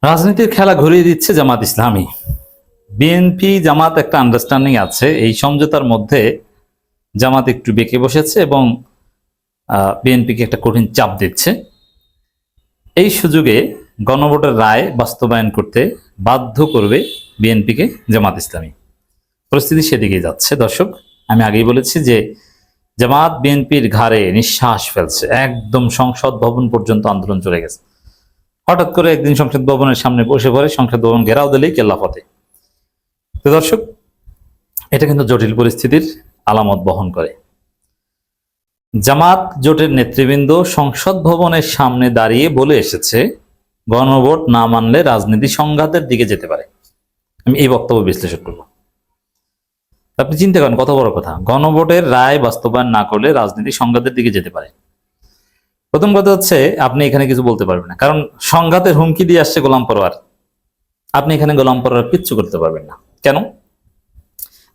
রাজনীতির খেলা ঘুরিয়ে দিচ্ছে জামাত ইসলামী। বিএনপি জামাত একটা আন্ডারস্ট্যান্ডিং আছে, এই সমঝোতার মধ্যে জামাত একটু বেঁকে বসেছে এবং বিএনপিকে একটা কঠিন চাপ দিচ্ছে। এই সুযোগে গণভোটের রায় বাস্তবায়ন করতে বাধ্য করবে বিএনপিকে জামাত ইসলামী। পরিস্থিতি সেদিকেই যাচ্ছে। দর্শক, আমি আগেই বলেছি যে জামাত বিএনপির ঘাড়ে নিঃশ্বাস ফেলছে, একদম সংসদ ভবন পর্যন্ত আন্দোলন চলে গেছে। হঠাৎ করে একদিন সংসদ ভবনের সামনে বসে পড়ে, সংসদ ভবন ঘেরাও দিলেই কেল্লা ফতে। তো দর্শক, এটা কিন্তু জটিল পরিস্থিতির আলামত বহন করে। জামাত জোটের নেতৃবৃন্দ সংসদ ভবনের সামনে দাঁড়িয়ে বলে এসেছে, গণভোট না মানলে রাজনীতি সংঘাতের দিকে যেতে পারে। আমি এই বক্তব্য বিশ্লেষণ করব। আপনি চিন্তা করেন, কত বড় কথা। গণভোটের রায় বাস্তবায়ন না করলে রাজনীতি সংঘাতের দিকে যেতে পারে। প্রথম কথা হচ্ছে, আপনি এখানে কিছু বলতে পারবেন না, কারণ সংঘাতের হুমকি দিয়ে আসছে গোলাম পরোয়ার। আপনি এখানে গোলাম পরোয়ার কিচ্ছু করতে পারবেন না। কেন?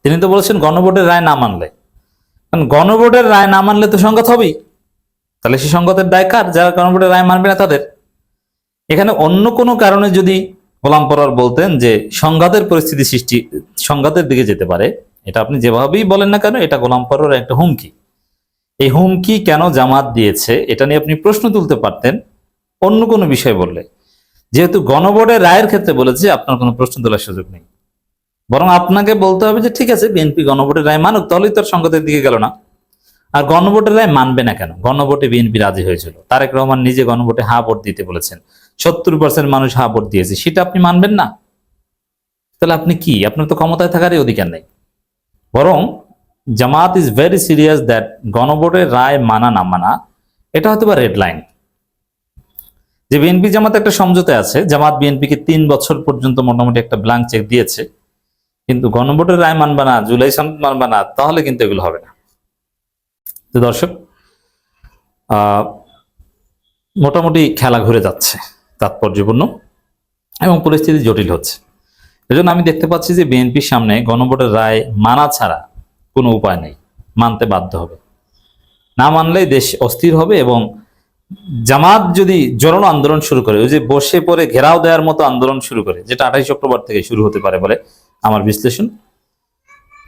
তিনি তো বলেছেন গণভোটের রায় না মানলে। কারণ গণভোটের রায় না মানলে তো সংঘাত হবেই। তাহলে সেই সংঘাতের দায় কার? যারা গণভোটের রায় মানবে না তাদের। এখানে অন্য কোনো কারণে যদি গোলাম পরোয়ার বলতেন যে সংঘাতের পরিস্থিতি সৃষ্টি, সংঘাতের দিকে যেতে পারে, এটা আপনি যেভাবেই বলেন না কেন, এটা গোলাম পরোয়ার একটা হুমকি। এই হুমকি কেন জামাত দিয়েছে এটা নিয়ে আপনি প্রশ্ন তুলতে পারতেন অন্য কোনো বিষয় বললে। যেহেতু গণভোটের রায়ের ক্ষেত্রে বলেছে, আপনার কোনো প্রশ্ন তোলার সুযোগ নেই। বরং আপনাকে বলতে হবে যে ঠিক আছে, বিএনপি গণভোটের রায় মানুক, তাহলেই তার সংঘাতের দিকে গেল না। আর গণভোটের রায় মানবে না কেন? গণভোটে বিএনপি রাজি হয়েছিল। তারেক রহমান নিজে গণভোটে হা ভোট দিতে বলেছেন, 70% মানুষ হা ভোট দিয়েছে, সেটা আপনি মানবেন না? তাহলে আপনি কি? আপনার তো ক্ষমতায় থাকারই অধিকার নেই। বরং জামাত ইজ ভেরি সিরিয়াস দ্যাট গণভোটের রায় মানা না মানা এটা হয়তো বা রেড লাইন। যে বিএনপি জামাত একটা সমঝোতা আছে, জামাত বিএনপিকে 3 বছর পর্যন্ত মোটামুটি একটা ব্ল্যাঙ্ক চেক দিয়েছে, কিন্তু গণভোটের রায় মানবা না, জুলাই সনদ মানবা না, তাহলে কিন্তু এগুলো হবে না। তো দর্শক, মোটামুটি খেলা ঘুরে যাচ্ছে, তাৎপর্যপূর্ণ এবং পরিস্থিতি জটিল হচ্ছে। এজন্য আমি দেখতে পাচ্ছি যে বিএনপির সামনে গণভোটের রায় মানা ছাড়া কোনো উপায় নেই, মানতে বাধ্য হবে। না মানলেই দেশ অস্থির হবে এবং জামাত যদি জোরালো আন্দোলন শুরু করে, ওই যে বসে পড়ে ঘেরাও দেওয়ার মতো আন্দোলন শুরু করে, যেটা 28 অক্টোবর থেকে শুরু হতে পারে বলে আমার বিশ্লেষণ,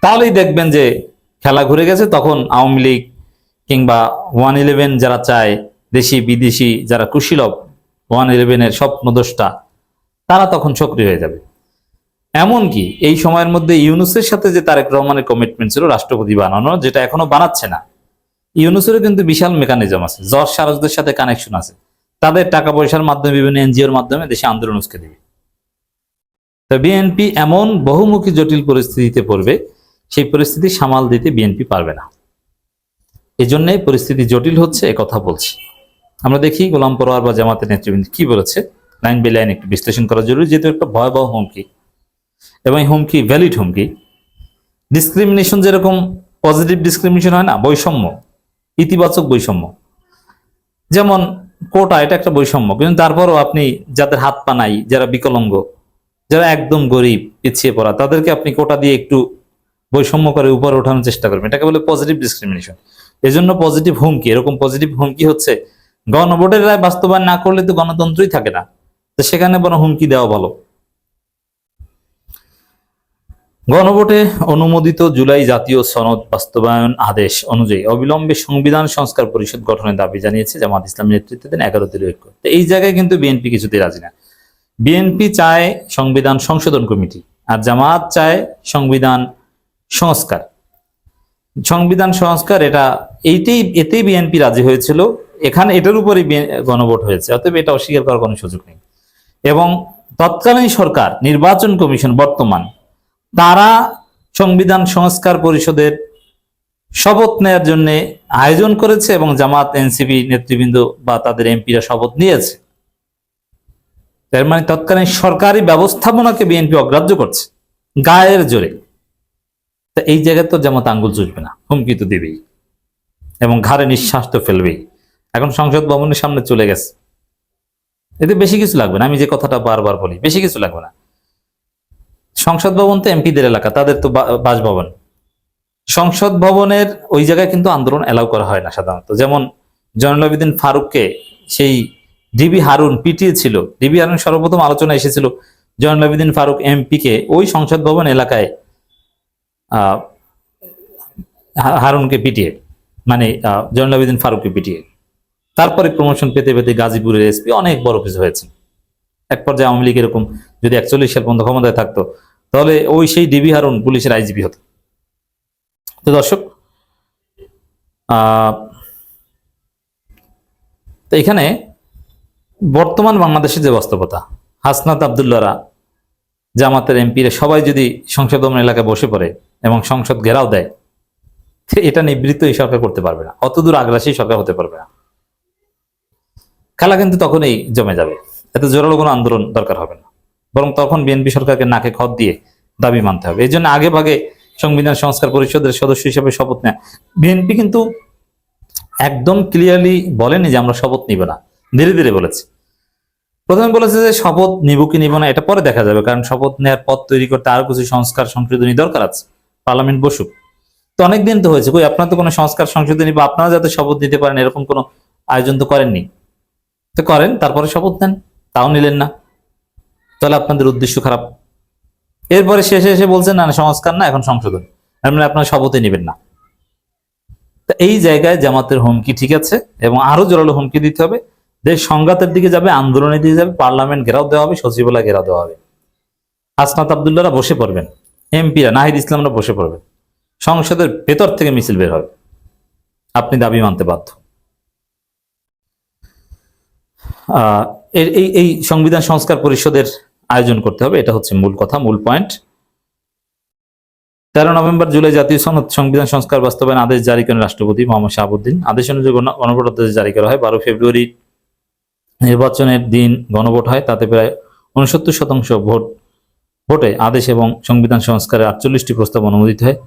তাহলেই দেখবেন যে খেলা ঘুরে গেছে। তখন আওয়ামী লীগ কিংবা 111 যারা চায়, দেশি বিদেশি যারা কুশীলব 111-এর স্বপ্নদ্রষ্টা, তারা তখন সক্রিয় হয়ে যাবে। এমনকি এই সময়ের মধ্যে ইউনূসের সাথে যে তারেক রহমানের কমিটমেন্ট ছিল রাষ্ট্রপতি বানানো, যেটা এখনো বানাচ্ছে না, ইউনূসেরও কিন্তু বিশাল মেকানিজম আছে, জজ সারজদের সাথে কানেকশন আছে, তাদের টাকা পয়সার মাধ্যমে, বিভিন্ন এনজিওর মাধ্যমে দেশে আন্দোলন উস্কে দেবে। তো বিএনপি এমন বহুমুখী জটিল পরিস্থিতিতে পড়বে, সেই পরিস্থিতি সামাল দিতে বিএনপি পারবে না। এজন্যই পরিস্থিতি জটিল হচ্ছে, কথা বলছি। আমরা দেখি গোলাম পরোয়ার বা জামাতের নেতৃবৃন্দ কি বলেছে, লাইন বাই লাইন একটু বিশ্লেষণ করা জরুরি, যেহেতু একটা ভয়াবহ হুমকি এবং হুমকি ভ্যালিড হুমকি। ডিসক্রিমিনেশন যেরকম পজিটিভ ডিসক্রিমিনেশন হয় না, বৈষম্য, ইতিবাচক বৈষম্য, যেমন কোটা, এটা একটা বৈষম্য, কিন্তু তারপরও আপনি যাদের হাত পা নাই, যারা বিকলাঙ্গ, যারা একদম গরিব পিছিয়ে পড়া, তাদেরকে আপনি কোটা দিয়ে একটু বৈষম্য করে উপরে ওঠানোর চেষ্টা করবেন, এটাকে বলে পজিটিভ ডিসক্রিমিনেশন। এজন্য পজিটিভ হুমকি, এরকম পজিটিভ হুমকি হচ্ছে গণভোটের রায় বাস্তবায়ন না করলে তো গণতন্ত্রই থাকে না, তো সেখানে বড় হুমকি দেওয়া ভালো। গণভোটে অনুমোদিত জুলাই জাতীয় সনদ বাস্তবায়ন আদেশ অনুযায়ী অবিলম্বে সংবিধান সংস্কার পরিষদ গঠনের দাবি জানিয়েছে জামাত ইসলামের নেতৃত্বাধীন 11 দলীয় ঐক্য। তো এই জায়গায় কিন্তু বিএনপি কিছুতেই রাজি না। বিএনপি চায় সংবিধান সংশোধন কমিটি, আর জামাত চায় সংবিধান সংস্কার। সংবিধান সংস্কার এতেই বিএনপি রাজি হয়েছিল, এখানে এটার উপরই গণভোট হয়েছে, অতএব এটা অস্বীকার করার কোনো সুযোগ নেই। এবং তৎকালীন সরকার, নির্বাচন কমিশন বর্তমান, তারা সংবিধান সংস্কার পরিষদের শপথ নেওয়ার জন্য আয়োজন করেছে এবং জামাত এনসিপি নেতৃবৃন্দ বা তাদের এমপিরা শপথ নিয়েছে। তার মানে তৎকালীন সরকারি ব্যবস্থাপনাকে বিএনপি অগ্রাহ্য করছে গায়ের জোরে। তা এই জায়গায় তো জামাত আঙ্গুল চুষবে না, হুমকি তো দেবেই এবং ঘাড়ে নিঃশ্বাস তো ফেলবেই। এখন সংসদ ভবনের সামনে চলে গেছে, এতে বেশি কিছু লাগবে না। আমি যে কথাটা বারবার বলি, বেশি কিছু লাগবে না। সংসদ ভবন তো এমপিদের এলাকা, তাদের তো বাসভবন। সংসদ ভবনের ওই জায়গায় কিন্তু আন্দোলন এলাও করা হয় না সাধারণত। যেমন জয়নুল আবেদিন ফারুককে সেই ডিবি হারুন পিটিএ ছিল। ডিবি হারুন সর্বপ্রথম আলোচনা এসেছিল জয়নুল আবেদিন ফারুক এমপিকে ওই সংসদ ভবন এলাকায় আহ হারুনকে পিটিয়ে, মানে জয়নুল আবেদিন ফারুককে পিটিয়ে। তারপরে প্রমোশন পেতে পেতে গাজীপুরের এসপি, অনেক বড় কিছু হয়েছে। এক পর্যায়ে আওয়ামী লীগ এরকম যদি 41 সাল পর্যন্ত ক্ষমতায় থাকতো তাহলে ওই সেই ডিবি হারুন পুলিশের আইজিপি হতো। তো দর্শক, তো এখানে বর্তমান বাংলাদেশের যে বাস্তবতা, হাসনাত আবদুল্লাহরা, জামাতের এমপিরা সবাই যদি সংসদ ভবন এলাকায় বসে পড়ে এবং সংসদ ঘেরাও দেয়, এটা নিবৃত্ত এই সরকার করতে পারবে না, অতদূর আগ্রাসী সরকার হতে পারবে না। খেলা কিন্তু তখনই জমে যাবে, এত জোরালো কোনো আন্দোলন দরকার হবে না, বরং তখন বিএনপি সরকারকে নাকে খত দিয়ে দাবি মানতে হবে। এই জন্য আগে ভাগে সংবিধান সংস্কার পরিষদের সদস্য হিসেবে শপথ নেয়। বিএনপি কিন্তু একদম ক্লিয়ারলি বলেনি যে আমরা শপথ নিব না, ধীরে ধীরে বলেছে। প্রথমে বলেছে যে শপথ নিব কি নিব না এটা পরে দেখা যাবে, কারণ শপথ নেওয়ার পথ তৈরি করতে আরো কিছু সংস্কার সংশোধনী দরকার আছে, পার্লামেন্ট বসুক। তো অনেকদিন তো হয়েছে, কই আপনারা তো কোনো সংস্কার সংশোধনী বা আপনারা যাতে শপথ নিতে পারেন এরকম কোনো আয়োজন তো করেননি। তো করেন, তারপরে শপথ নেন, তাও নিলেন না, তাহলে আপনাদের উদ্দেশ্য খারাপ। এরপরে শেষে এসে বলছেন না সংস্কার না, এখন সংশোধন, মানে আপনারা শপথই নেবেন না। তো এই জায়গায় জামাতের হুমকি ঠিক আছে, এবং আরো জোরালো হুমকি দিতে হবে। দেশ সংঘাতের দিকে যাবে, আন্দোলনের দিকে যাবে, পার্লামেন্ট ঘেরাও দেওয়া হবে, সচিবালয় ঘেরাও দেওয়া হবে। হাসনাত আবদুল্লাহরা বসে পড়বেন, এমপিরা নাহিদ ইসলামরা বসে পড়বেন, সংসদের ভেতর থেকে মিছিল বের হবে, আপনি দাবি মানতে বাধ্য। এই সংবিধান সংস্কার পরিষদের আয়োজন করতে হবে, এটা হচ্ছে মূল কথা, মূল পয়েন্ট। 13 নভেম্বর জুলাই জাতীয় সনদ সংবিধান সংস্কার বাস্তবায়ন আদেশ জারি করেন রাষ্ট্রপতি মোহাম্মদ শাহাবুদ্দিন। আদেশ অনুযায়ী গণভোট আদেশ জারি করা হয়। 12 ফেব্রুয়ারি নির্বাচনের দিন গণভোট হয়, তাতে প্রায় 69% ভোটে আদেশ এবং সংবিধান সংস্কারের 48টি প্রস্তাব অনুমোদিত হয়।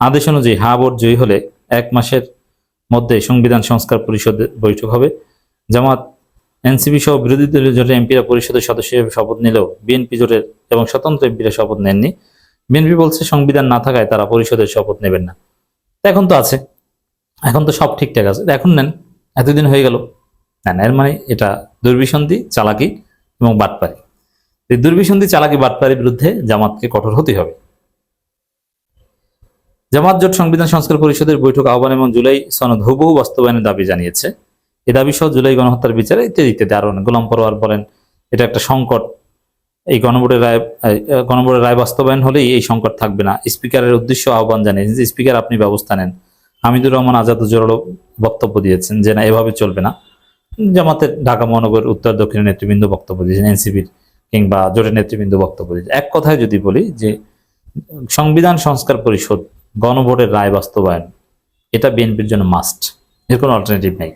আদেশ অনুযায়ী হা ভোট জয়ী হলে 1 মাসের মধ্যে সংবিধান সংস্কার পরিষদের বৈঠক হবে। জামাত, এনসিপি সহ বিরোধী দলীয় জোটের এমপিরা পরিষদের সদস্য হিসেবে শপথ নিলেও বিএনপি জোটের এবং স্বতন্ত্র এমপিরা শপথ নেননি। বিএনপি বলছে সংবিধান না থাকায় তারা পরিষদের শপথ নেবেন না। এখন তো আছে, এখন তো সব ঠিকঠাক আছে, এখন নেন, এতদিন হয়ে গেল। না, এর মানে এটা দুর্বিসন্ধি, চালাকি এবং বাটপারি। এই দুর্বিসন্ধি, চালাকি, বাটপারির বিরুদ্ধে জামাতকে কঠোর হতে হবে। জামাত জোট সংবিধান সংস্কার পরিষদের বৈঠক আহ্বান এবং জুলাই সনদ হুবহু বাস্তবায়নের দাবি জানিয়েছে। এ দাবি সহ জুলাই গণহত্যার বিচারে ইত্যাদি ইত্যাদি আরো অনেক। গোলাম পরোয়ার বলেন এটা একটা সংকট, এই গণভোটের রায় বাস্তবায়ন হলেই এই সংকট থাকবে না। স্পিকারের উদ্দেশ্য আহ্বান জানিয়েছেন যে স্পিকার আপনি ব্যবস্থা নেন। হামিদুর রহমান আজাদ জোরালো বক্তব্য দিয়েছেন যে না, এভাবে চলবে না। জামাতের ঢাকা মহানগর উত্তর দক্ষিণের নেতৃবৃন্দ বক্তব্য দিয়েছেন, এনসিপির কিংবা জোটের নেতৃবৃন্দ বক্তব্য দিয়েছেন। এক কথায় যদি বলি যে সংবিধান সংস্কার পরিষদ গণভোটের রায় বাস্তবায়ন, এটা বিএনপির জন্য মাস্ট, এর কোনো অল্টারনেটিভ নেই।